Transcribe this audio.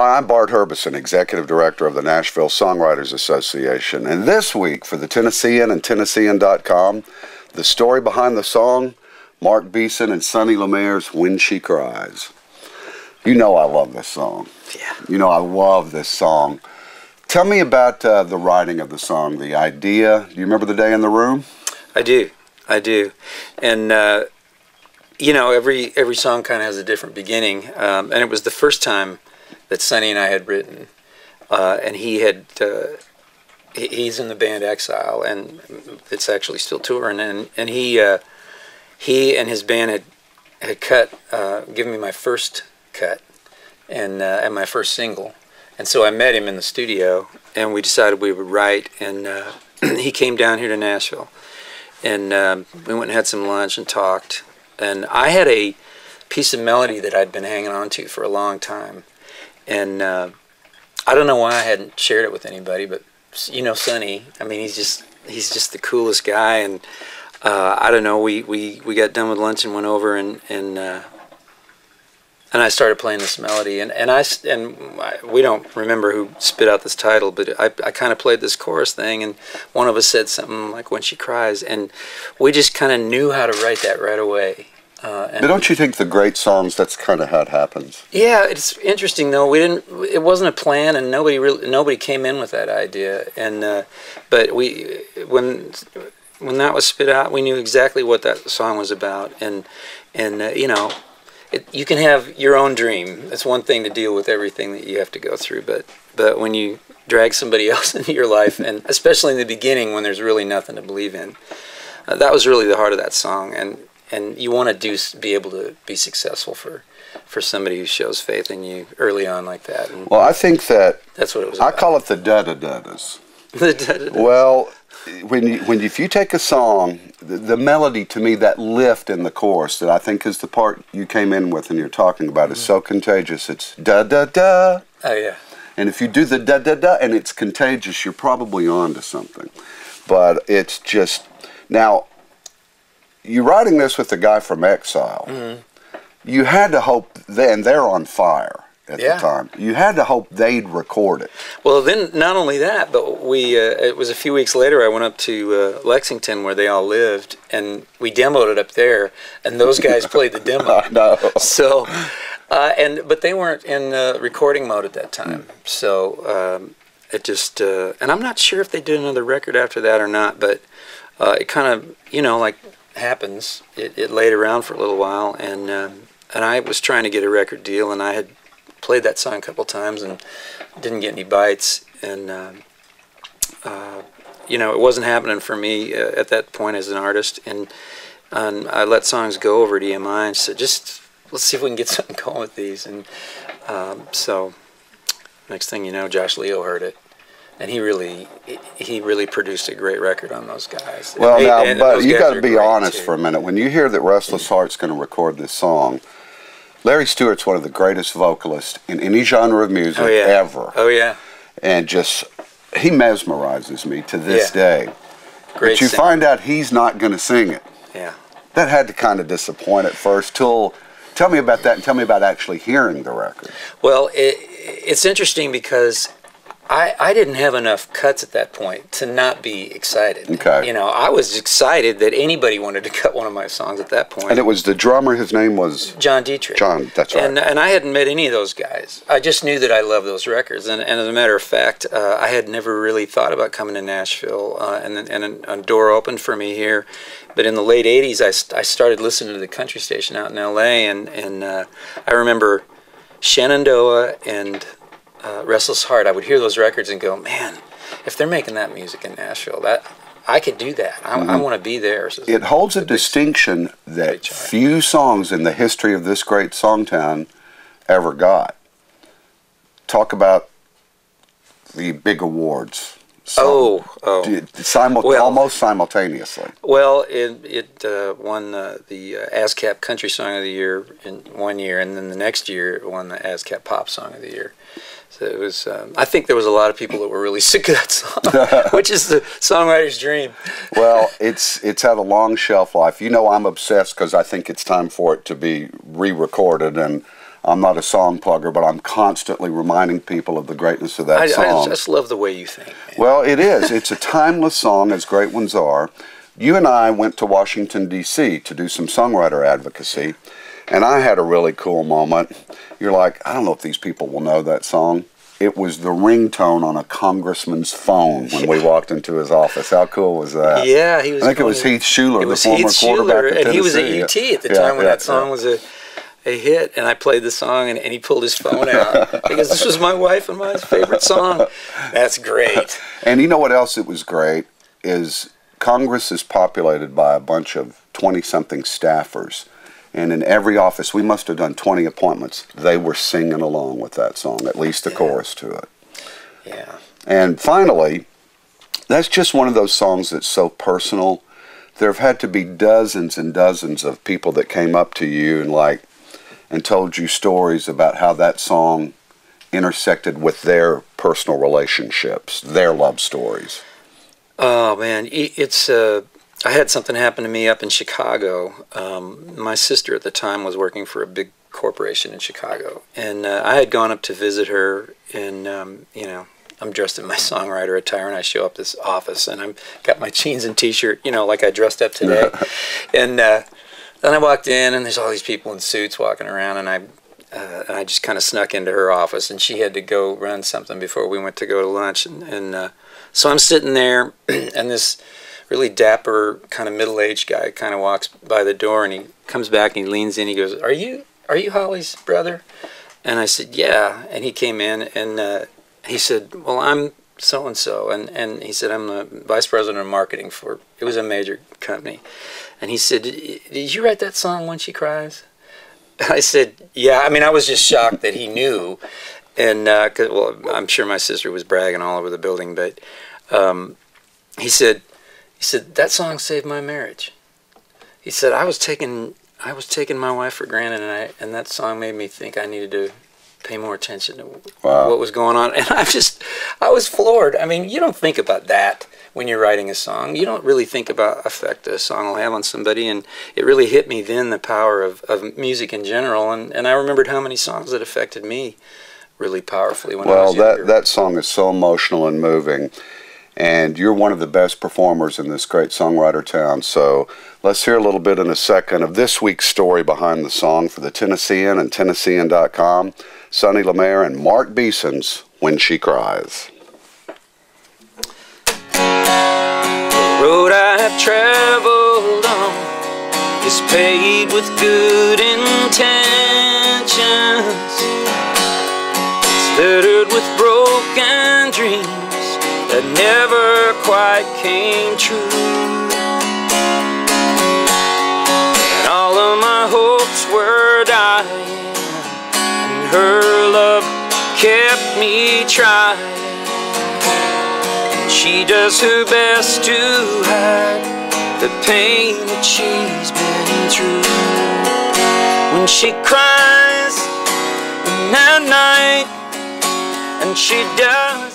Hi, I'm Bart Herbison, Executive Director of the Nashville Songwriters Association. And this week for the Tennessean and Tennessean.com, the story behind the song, Marc Beeson and Sonny Lemaire's When She Cries. You know I love this song. Yeah. You know I love this song. Tell me about the writing of the song, the idea. Do you remember the day in the room? I do. And, you know, every song kind of has a different beginning. And it was the first time that Sonny and I had written. And he had, he's in the band Exile, and it's actually still touring. And he and his band had given me my first cut and my first single. And so I met him in the studio, and we decided we would write. And he came down here to Nashville, and we went and had some lunch and talked. And I had a piece of melody that I'd been hanging on to for a long time, and I don't know why I hadn't shared it with anybody. But you know, Sonny, I mean, he's just the coolest guy. And I don't know. We got done with lunch and went over and I started playing this melody, and we don't remember who spit out this title, but I kind of played this chorus thing, and one of us said something like "When She Cries," and we just kind of knew how to write that right away. But don't you think the great songs, that's kind of how it happens? Yeah, it's interesting though. We didn't. It wasn't a plan, and nobody came in with that idea. And but when that was spit out, we knew exactly what that song was about, and you know. You can have your own dream. It's one thing to deal with everything that you have to go through, but when you drag somebody else into your life, and especially in the beginning when there's really nothing to believe in, that was really the heart of that song. And you want to be able to be successful for somebody who shows faith in you early on like that. And well, I think that's what it was about. I call it the da-da-da-das. The da-da-da. Well, if you take a song, the melody to me, that lift in the chorus that I think is the part you came in with and you're talking about is so contagious. It's da-da-da. Oh, yeah. And if you do the da-da-da and it's contagious, you're probably on to something. But it's just... Now, you're writing this with the guy from Exile. Mm-hmm. You had to hope, and they're on fire at the time. You had to hope they'd record it. Well, then not only that, but it was a few weeks later I went up to Lexington where they all lived, and we demoed it up there, and those guys played the demo. I know. So, but they weren't in recording mode at that time. So it just, and I'm not sure if they did another record after that or not, but it kind of, you know, like happens. It laid around for a little while, and I was trying to get a record deal, and I had played that song a couple times and didn't get any bites, and you know, it wasn't happening for me at that point as an artist, and I let songs go over to EMI and said, just let's see if we can get something going with these. And so next thing you know, Josh Leo heard it, and he really produced a great record on those guys. Well, now, but you got to be honest for a minute. When you hear that Restless Heart's going to record this song, Larry Stewart's one of the greatest vocalists in any genre of music ever. Oh, yeah. And just, he mesmerizes me to this day. Great but you singer. find out he's not going to sing it. Yeah. That had to kind of disappoint at first. Tell me about that, and tell me about actually hearing the record. Well, it's interesting because I didn't have enough cuts at that point to not be excited. Okay. You know, I was excited that anybody wanted to cut one of my songs at that point. And it was the drummer, his name was? John Dietrich. John, that's right. And I hadn't met any of those guys. I just knew that I loved those records. And as a matter of fact, I had never really thought about coming to Nashville, and a door opened for me here. But in the late 80s, I started listening to the country station out in L.A., and I remember Shenandoah and Restless Heart. I would hear those records and go, man, if they're making that music in Nashville, I could do that. I want to be there. So it holds a distinction that few songs in the history of this great songtown ever got. Talk about the big awards. Almost simultaneously. Well, it won the ASCAP Country Song of the Year in one year, and then the next year it won the ASCAP Pop Song of the Year. So it was. I think there was a lot of people that were really sick of that song, which is the songwriter's dream. Well, it's had a long shelf life. You know, I'm obsessed because I think it's time for it to be re-recorded, and I'm not a song plugger, but I'm constantly reminding people of the greatness of that song. I just love the way you think, man. Well, it is. It's a timeless song, as great ones are. You and I went to Washington, D.C. to do some songwriter advocacy, and I had a really cool moment. You're like, I don't know if these people will know that song. It was the ringtone on a congressman's phone when we walked into his office. How cool was that? Yeah, he was. I think it was Heath Schuler, the former quarterback of Tennessee. And he was at UT at the time when that song was a hit. And I played the song, and he pulled his phone out because this was my wife and my favorite song. That's great. And you know what else it was great is Congress is populated by a bunch of 20-something staffers. And in every office, we must have done 20 appointments. They were singing along with that song, at least the chorus to it. Yeah. And finally, that's just one of those songs that's so personal. There have had to be dozens and dozens of people that came up to you and told you stories about how that song intersected with their personal relationships, their love stories. Oh, man, it's I had something happen to me up in Chicago. My sister at the time was working for a big corporation in Chicago, and I had gone up to visit her, and I'm dressed in my songwriter attire, and I show up this office, and I've got my jeans and T-shirt, like I dressed up today, and then I walked in, and there's all these people in suits walking around, and I just kind of snuck into her office, and she had to go run something before we went to go to lunch, and so I'm sitting there, and this really dapper, kind of middle-aged guy kind of walks by the door, and he comes back and he leans in. He goes, "Are you Holly's brother?" And I said, "Yeah." And he came in, and he said, "Well, I'm so-and-so." And he said, "I'm the vice president of marketing for," it was a major company. And he said, "Did you write that song, When She Cries?" I said, "Yeah." I mean, I was just shocked that he knew. And, well, I'm sure my sister was bragging all over the building, but he said, "That song saved my marriage." He said, I was taking my wife for granted, and that song made me think I needed to pay more attention to what was going on. And I was floored. I mean, you don't think about that when you're writing a song. You don't really think about effect a song will have on somebody, and it really hit me then, the power of music in general, and I remembered how many songs that affected me really powerfully when I was younger. Well, that song is so emotional and moving. And you're one of the best performers in this great songwriter town. So let's hear a little bit in a second of this week's story behind the song for the Tennessean and Tennessean.com, Sonny Lemaire and Marc Beeson's When She Cries. The road I have traveled on is paved with good intentions. It's littered with broken dreams that never quite came true. And all of my hopes were dying, and her love kept me trying. And she does her best to hide the pain that she's been through. When she cries at night, and she does